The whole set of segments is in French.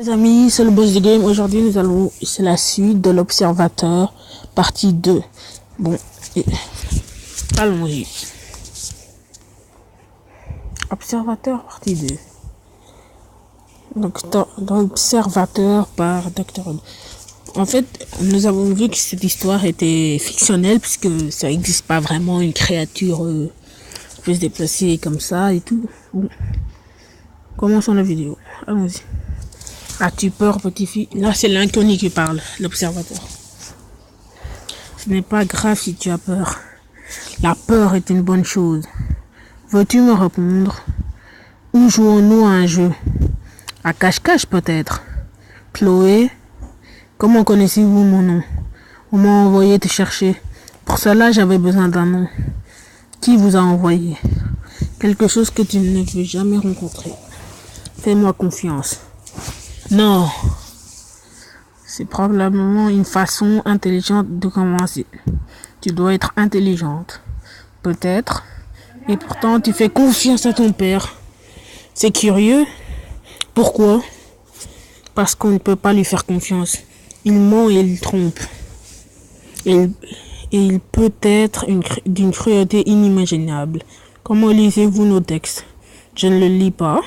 Les amis, c'est le boss du game. Aujourd'hui, c'est la suite de l'observateur, partie 2. Bon, allons-y. Observateur, partie 2. L'observateur par Dr. En fait, nous avons vu que cette histoire était fictionnelle puisque ça n'existe pas vraiment une créature qui peut se déplacer comme ça et tout. Bon. Commençons la vidéo. Allons-y. As-tu peur, petit fille? Là, c'est l'inconnu qui parle, l'observateur. Ce n'est pas grave si tu as peur. La peur est une bonne chose. Veux-tu me répondre? Où jouons-nous à un jeu? À cache-cache peut-être. Chloé? Comment connaissez-vous mon nom? On m'a envoyé te chercher. Pour cela, j'avais besoin d'un nom. Qui vous a envoyé? Quelque chose que tu ne veux jamais rencontrer. Fais-moi confiance. Non. C'est probablement une façon intelligente de commencer. Tu dois être intelligente. Peut-être. Et pourtant, tu fais confiance à ton père. C'est curieux. Pourquoi? Parce qu'on ne peut pas lui faire confiance. Il ment et il trompe. Et il peut être d'une cruauté inimaginable. Comment lisez-vous nos textes? Je ne le lis pas.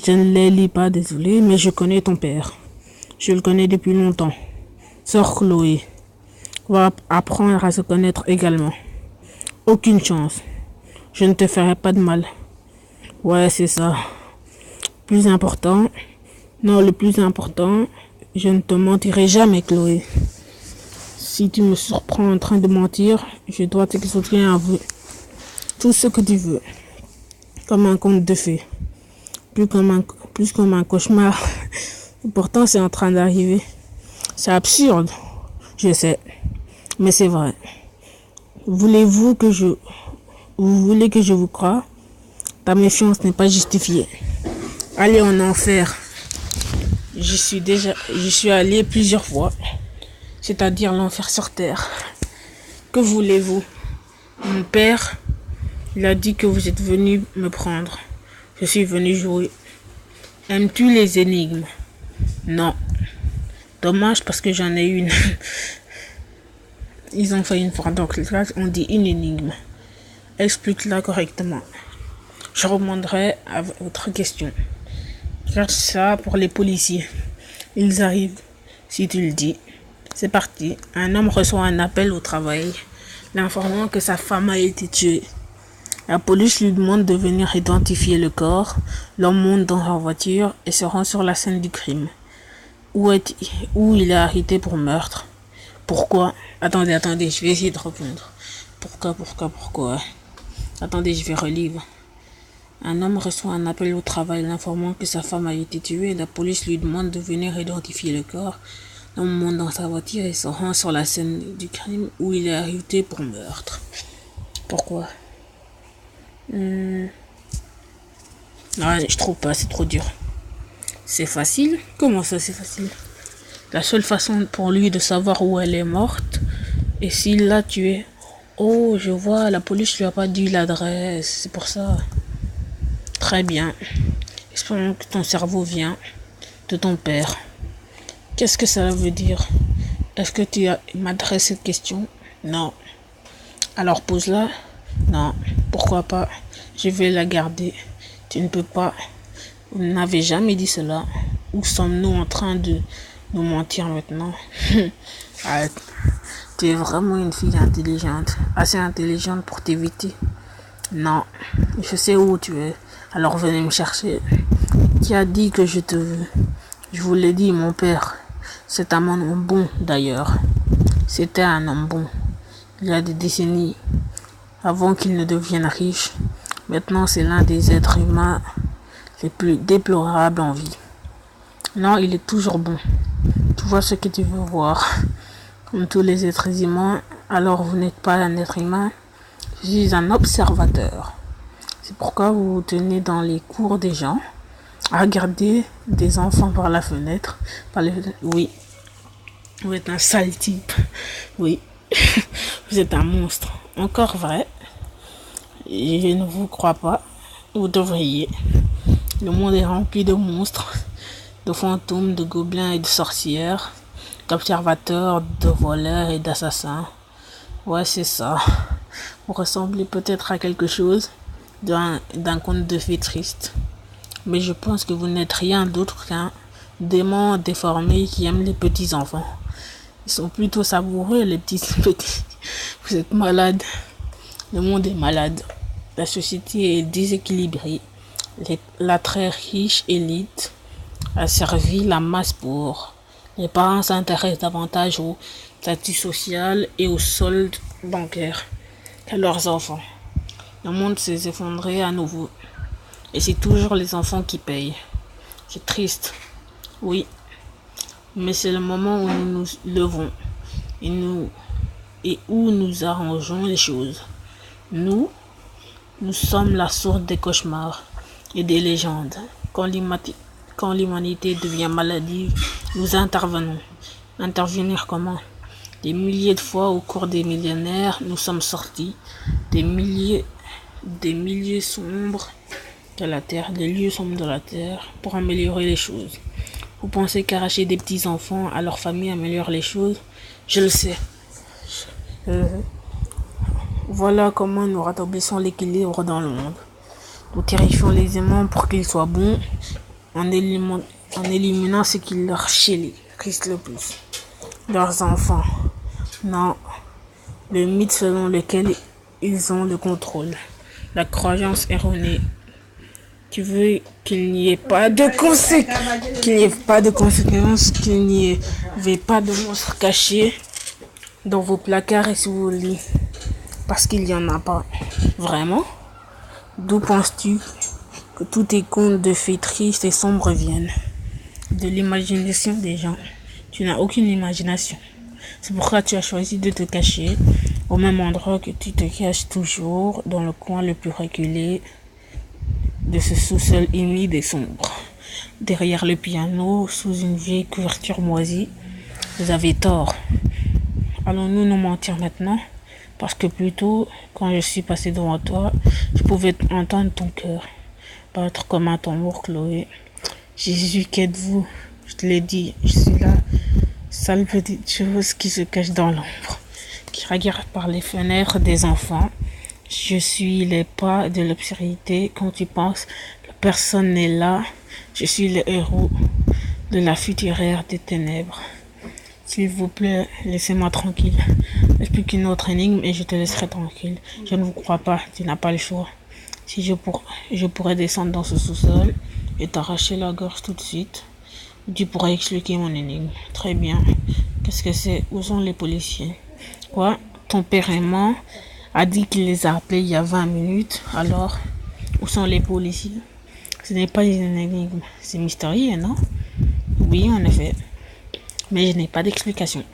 Je ne les lis pas, désolé, mais je connais ton père. Je le connais depuis longtemps. Sors, Chloé. On va apprendre à se connaître également. Aucune chance. Je ne te ferai pas de mal. Ouais, c'est ça. Plus important. Non, le plus important, je ne te mentirai jamais, Chloé. Si tu me surprends en train de mentir, je dois t'exaucer un aveu. Tout ce que tu veux. Comme un conte de fées. Plus comme un cauchemar. Pourtant, c'est en train d'arriver. C'est absurde. Je sais. Mais c'est vrai. Vous voulez que je vous croie? Ta méfiance n'est pas justifiée. Allez en enfer. Je suis allé plusieurs fois. C'est-à-dire l'enfer sur terre. Que voulez-vous? Mon père, il a dit que vous êtes venu me prendre. Je suis venu jouer. Aimes-tu les énigmes? Non. Dommage parce que j'en ai une. Ils ont fait une fois. Donc là, on dit une énigme. Explique-la correctement. Je remonterai à votre question. Cherche ça pour les policiers. Ils arrivent. Si tu le dis. C'est parti. Un homme reçoit un appel au travail, l'informant que sa femme a été tuée. La police lui demande de venir identifier le corps. L'homme monte dans sa voiture et se rend sur la scène du crime, où il est arrêté pour meurtre. Pourquoi? Attendez, je vais essayer de répondre. Pourquoi? Attendez, je vais relire. Un homme reçoit un appel au travail, l'informant que sa femme a été tuée. La police lui demande de venir identifier le corps. L'homme monte dans sa voiture et se rend sur la scène du crime, où il est arrêté pour meurtre. Pourquoi? Ah, je trouve pas, c'est trop dur. C'est facile? Comment ça, c'est facile? La seule façon pour lui de savoir où elle est morte et s'il l'a tuée. Oh, je vois, la police lui a pas dit l'adresse, c'est pour ça. Très bien. Espérons que ton cerveau vient de ton père. Qu'est-ce que ça veut dire? Est-ce que tu m'adresses cette question? Non. Alors pose-la. Non. Pourquoi pas? Je vais la garder. Tu ne peux pas. Vous n'avez jamais dit cela. Où sommes-nous en train de nous mentir maintenant? Arrête. Tu es vraiment une fille intelligente. Assez intelligente pour t'éviter. Non. Je sais où tu es. Alors venez me chercher. Qui a dit que je te veux? Je vous l'ai dit, mon père. C'est un homme bon, d'ailleurs. C'était un homme bon. Il y a des décennies. Avant qu'il ne devienne riche. Maintenant, c'est l'un des êtres humains les plus déplorables en vie. Non, il est toujours bon. Tu vois ce que tu veux voir. Comme tous les êtres humains, alors vous n'êtes pas un être humain. Je suis un observateur. C'est pourquoi vous vous tenez dans les cours des gens, à regarder des enfants par la fenêtre. Oui. Vous êtes un sale type. Oui. Vous êtes un monstre. Encore vrai. Je ne vous crois pas. Vous devriez. Le monde est rempli de monstres. de fantômes, de gobelins et de sorcières, d'observateurs, de voleurs et d'assassins. Ouais, c'est ça. Vous ressemblez peut-être à quelque chose d'un conte de fées triste. Mais je pense que vous n'êtes rien d'autre qu'un démon déformé qui aime les petits enfants. Ils sont plutôt savoureux, les petits. Vous êtes malade. Le monde est malade. La société est déséquilibrée. La très riche élite a servi la masse pauvre. Les parents s'intéressent davantage au statut social et aux soldes bancaires qu'à leurs enfants. Le monde s'est effondré à nouveau. Et c'est toujours les enfants qui payent. C'est triste, oui. Mais c'est le moment où nous nous levons et où nous arrangeons les choses. Nous sommes la source des cauchemars et des légendes. Quand l'humanité devient maladive, nous intervenons. Intervenir comment? Des milliers de fois au cours des millénaires, nous sommes sortis des milliers sombres de la terre, des lieux sombres de la terre pour améliorer les choses. Vous pensez qu'arracher des petits enfants à leur famille améliore les choses? Je le sais. Voilà comment nous rétablissons l'équilibre dans le monde. Nous terrifions les aimants pour qu'ils soient bons en éliminant ce qui leur risque le plus. Leurs enfants. Non. Le mythe selon lequel ils ont le contrôle. La croyance erronée. Tu veux qu'il n'y ait pas de conséquences, qu'il n'y ait pas de monstres cachés dans vos placards et sous vos lits. Parce qu'il n'y en a pas. Vraiment? D'où penses-tu que tous tes contes de fées tristes et sombres viennent? De l'imagination des gens. Tu n'as aucune imagination. C'est pourquoi tu as choisi de te cacher au même endroit que tu te caches toujours, dans le coin le plus reculé de ce sous-sol humide et sombre. Derrière le piano, sous une vieille couverture moisie. Vous avez tort. Allons-nous nous mentir maintenant? Parce que plus tôt, quand je suis passé devant toi, je pouvais entendre ton cœur battre comme un tambour, Chloé. Jésus, qu'êtes-vous? Je te l'ai dit, je suis la sale petite chose qui se cache dans l'ombre, qui regarde par les fenêtres des enfants. Je suis les pas de l'obscurité quand tu penses que personne n'est là. Je suis le héros de la future ère des ténèbres. S'il vous plaît, laissez-moi tranquille. C'est plus qu'une autre énigme et je te laisserai tranquille. Je ne vous crois pas, tu n'as pas le choix. Si je pourrais descendre dans ce sous-sol et t'arracher la gorge tout de suite, tu pourrais expliquer mon énigme. Très bien. Qu'est-ce que c'est? Où sont les policiers? Quoi? Ton père est mort a dit qu'il les a appelés il y a 20 minutes. Alors, où sont les policiers? Ce n'est pas une énigme. C'est mystérieux, non? Oui, en effet. Mais je n'ai pas d'explication.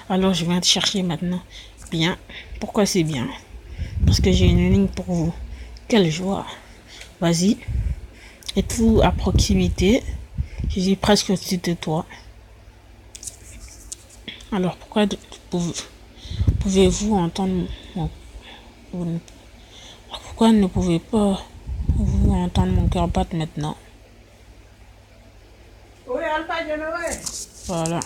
Alors, je viens te chercher maintenant. Bien. Pourquoi c'est bien? Parce que j'ai une énigme pour vous. Quelle joie. Vas-y. Êtes-vous à proximité? Je suis presque au-dessus de toi. Alors, pouvez-vous entendre mon... Pourquoi ne pouvez pas vous entendre mon cœur battre maintenant? Voilà.